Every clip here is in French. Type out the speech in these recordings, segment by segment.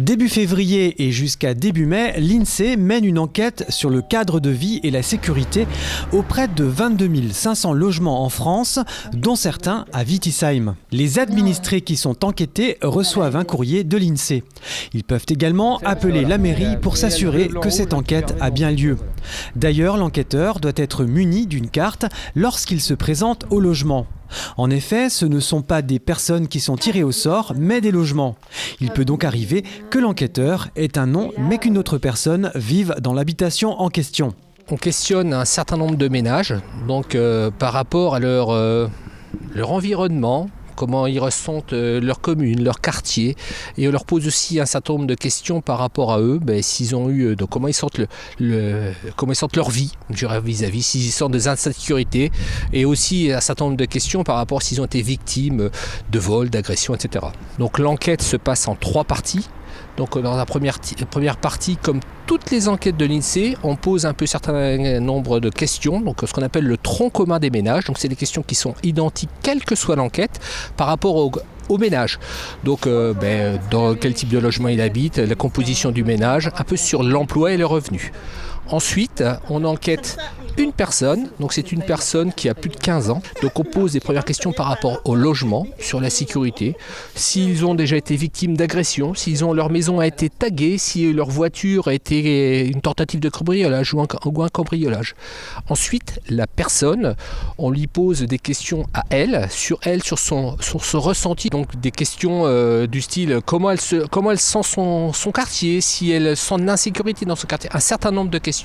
Début février et jusqu'à début mai, l'INSEE mène une enquête sur le cadre de vie et la sécurité auprès de 22 500 logements en France, dont certains à Wittisheim. Les administrés qui sont enquêtés reçoivent un courrier de l'INSEE. Ils peuvent également appeler la mairie pour s'assurer que cette enquête a bien lieu. D'ailleurs, l'enquêteur doit être muni d'une carte lorsqu'il se présente au logement. En effet, ce ne sont pas des personnes qui sont tirées au sort, mais des logements. Il peut donc arriver que l'enquêteur ait un nom, mais qu'une autre personne vive dans l'habitation en question. On questionne un certain nombre de ménages, donc par rapport à leur environnement, comment ils ressentent leur commune, leur quartier, et on leur pose aussi un certain nombre de questions par rapport à eux, s'ils ont eu, donc comment ils sentent comment ils sentent leur vie, vis-à-vis, s'ils sentent des insécurités, et aussi un certain nombre de questions par rapport à s'ils ont été victimes de vols, d'agressions, etc. Donc l'enquête se passe en 3 parties. Donc dans la première partie, comme toutes les enquêtes de l'INSEE, on pose un certain nombre de questions, donc ce qu'on appelle le tronc commun des ménages. Donc c'est des questions qui sont identiques, quelle que soit l'enquête, par rapport au ménage. Donc dans quel type de logement il habite, la composition du ménage, un peu sur l'emploi et le revenu. Ensuite, on enquête une personne, donc c'est une personne qui a plus de 15 ans. Donc on pose des premières questions par rapport au logement, sur la sécurité, s'ils ont déjà été victimes d'agressions, leur maison a été taguée, si leur voiture a été une tentative de cambriolage ou un cambriolage. Ensuite, la personne, on lui pose des questions à elle, sur son ressenti, donc des questions du style comment elle sent son quartier, si elle sent de l'insécurité dans son quartier, un certain nombre de questions.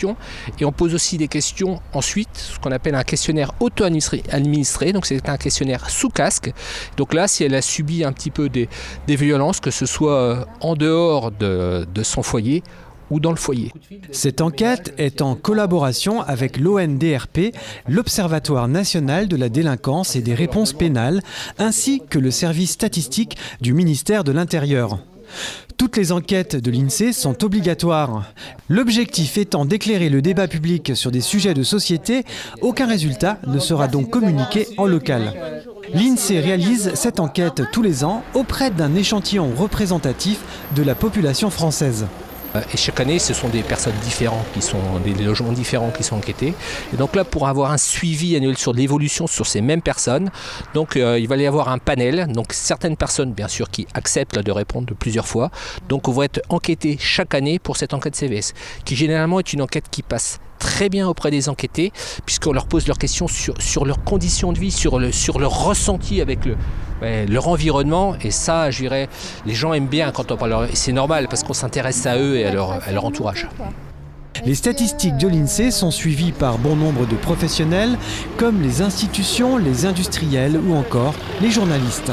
Et on pose aussi des questions ensuite, ce qu'on appelle un questionnaire auto-administré, donc c'est un questionnaire sous casque. Donc là, si elle a subi un petit peu des violences, que ce soit en dehors de son foyer ou dans le foyer. Cette enquête est en collaboration avec l'ONDRP, l'Observatoire national de la délinquance et des réponses pénales, ainsi que le service statistique du ministère de l'Intérieur. Toutes les enquêtes de l'INSEE sont obligatoires. L'objectif étant d'éclairer le débat public sur des sujets de société, aucun résultat ne sera donc communiqué en local. L'INSEE réalise cette enquête tous les ans auprès d'un échantillon représentatif de la population française. Et chaque année, ce sont des personnes différentes, des logements différents qui sont enquêtés. Et donc là, pour avoir un suivi annuel sur l'évolution sur ces mêmes personnes, donc il va y avoir un panel. Donc certaines personnes, bien sûr, qui acceptent de répondre de plusieurs fois. Donc on va être enquêtés chaque année pour cette enquête CVS, qui généralement est une enquête qui passe très bien auprès des enquêtés, puisqu'on leur pose leurs questions sur leurs conditions de vie, sur leur ressenti avec leur environnement. Et ça, je dirais, les gens aiment bien quand on parle. Et c'est normal, parce qu'on s'intéresse à eux et à leur entourage. Les statistiques de l'INSEE sont suivies par bon nombre de professionnels, comme les institutions, les industriels ou encore les journalistes.